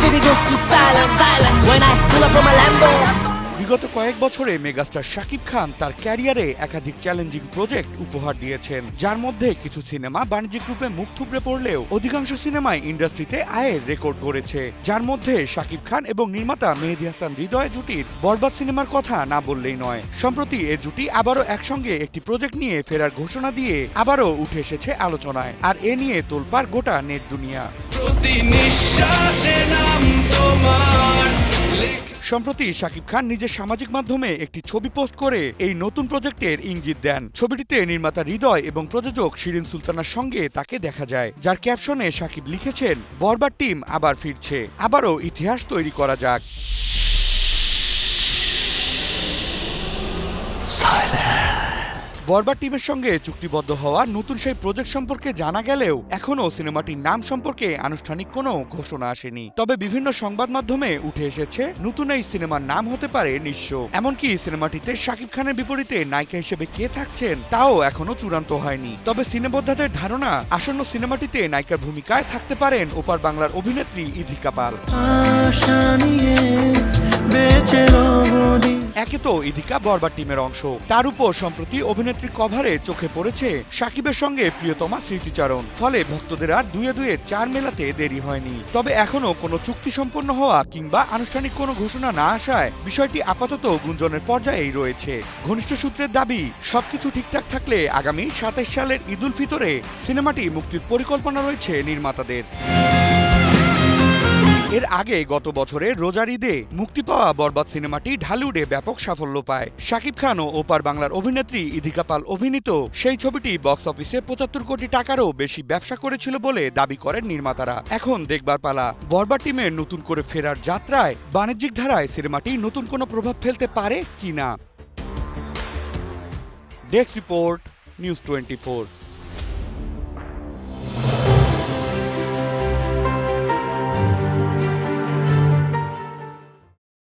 city goes too silent when I pull up on my Lambo. বিগত কয়েক বছরে megastar Shakib Khan তার ক্যারিয়ারে একাধিক চ্যালেঞ্জিং প্রজেক্ট উপহার দিয়েছেন, যার মধ্যে কিছু সিনেমা বাণিজ্যিক রূপে মুখ থুবড়ে পড়লেও অধিকাংশ সিনেমাই ইন্ডাস্ট্রিতে আয়ের রেকর্ড গড়েছে। যার মধ্যে শাকিব খান এবং নির্মাতা মেহেদী হাসান হৃদয় জুটির বরবাদ সিনেমার কথা না বললেই নয়। সম্প্রতি এ জুটি আবারও একসঙ্গে একটি প্রজেক্ট নিয়ে ফেরার ঘোষণা দিয়ে আবারও উঠে এসেছে আলোচনায়, আর এ নিয়ে তোলপাড় গোটা নেট দুনিয়া। সম্প্রতি শাকিব খান নিজের সামাজিক মাধ্যমে একটি ছবি পোস্ট করে এই নতুন প্রজেক্টের ইঙ্গিত দেন। ছবিটিতে নির্মাতা হৃদয় এবং প্রযোজক শিরিন সুলতানার সঙ্গে তাকে দেখা যায়, যার ক্যাপশনে শাকিব লিখেছেন, বরবাদ টিম আবার ফিরছে, আবারও ইতিহাস তৈরি করা যাক। বরবাদ টিমের সঙ্গে চুক্তিবদ্ধ হওয়া নতুন সেই প্রজেক্ট সম্পর্কে জানা গেলেও এখনও সিনেমাটির নাম সম্পর্কে আনুষ্ঠানিক কোনো ঘোষণা আসেনি। তবে বিভিন্ন সংবাদ মাধ্যমে উঠে এসেছে নতুন এই সিনেমার নাম হতে পারে নিঃস্ব। এমনকি সিনেমাটিতে শাকিব খানের বিপরীতে নায়িকা হিসেবে কে থাকছেন তাও এখনো চূড়ান্ত হয়নি। তবে সিনেবোদ্ধাদের ধারণা, আসন্ন সিনেমাটিতে নায়িকার ভূমিকায় থাকতে পারেন ওপার বাংলার অভিনেত্রী ইধিকা পাল। একে তো ইধিকা বরবাদ টিমের অংশ, তার উপর সম্প্রতি অভিনেত্রীর কভারে চোখে পড়েছে শাকিবের সঙ্গে প্রিয়তমা স্মৃতিচারণ। ফলে ভক্তদের আর দুয়ে দুয়ে চার মেলাতে দেরি হয়নি। তবে এখনো কোনো চুক্তি সম্পন্ন হওয়া কিংবা আনুষ্ঠানিক কোনো ঘোষণা না আসায় বিষয়টি আপাতত গুঞ্জনের পর্যায়েই রয়েছে। ঘনিষ্ঠ সূত্রের দাবি, সবকিছু ঠিকঠাক থাকলে আগামী ২৭ সালের ঈদ উল ফিতরে সিনেমাটি মুক্তির পরিকল্পনা রয়েছে নির্মাতাদের। এর আগে গত বছরে রোজার ঈদে মুক্তি পাওয়া বরবাদ সিনেমাটি ঢালিউডে ব্যাপক সাফল্য পায়। শাকিব খান ও ওপার বাংলার অভিনেত্রী ইধিকা পাল অভিনীত সেই ছবিটি বক্স অফিসে ৭৫ কোটি টাকারও বেশি ব্যবসা করেছিল বলে দাবি করেন নির্মাতারা। এখন দেখবার পালা, বরবাদ টিমের নতুন করে ফেরার যাত্রায় বাণিজ্যিক ধারায় সিনেমাটি নতুন কোনো প্রভাব ফেলতে পারে কিনা। Desk report, news 24।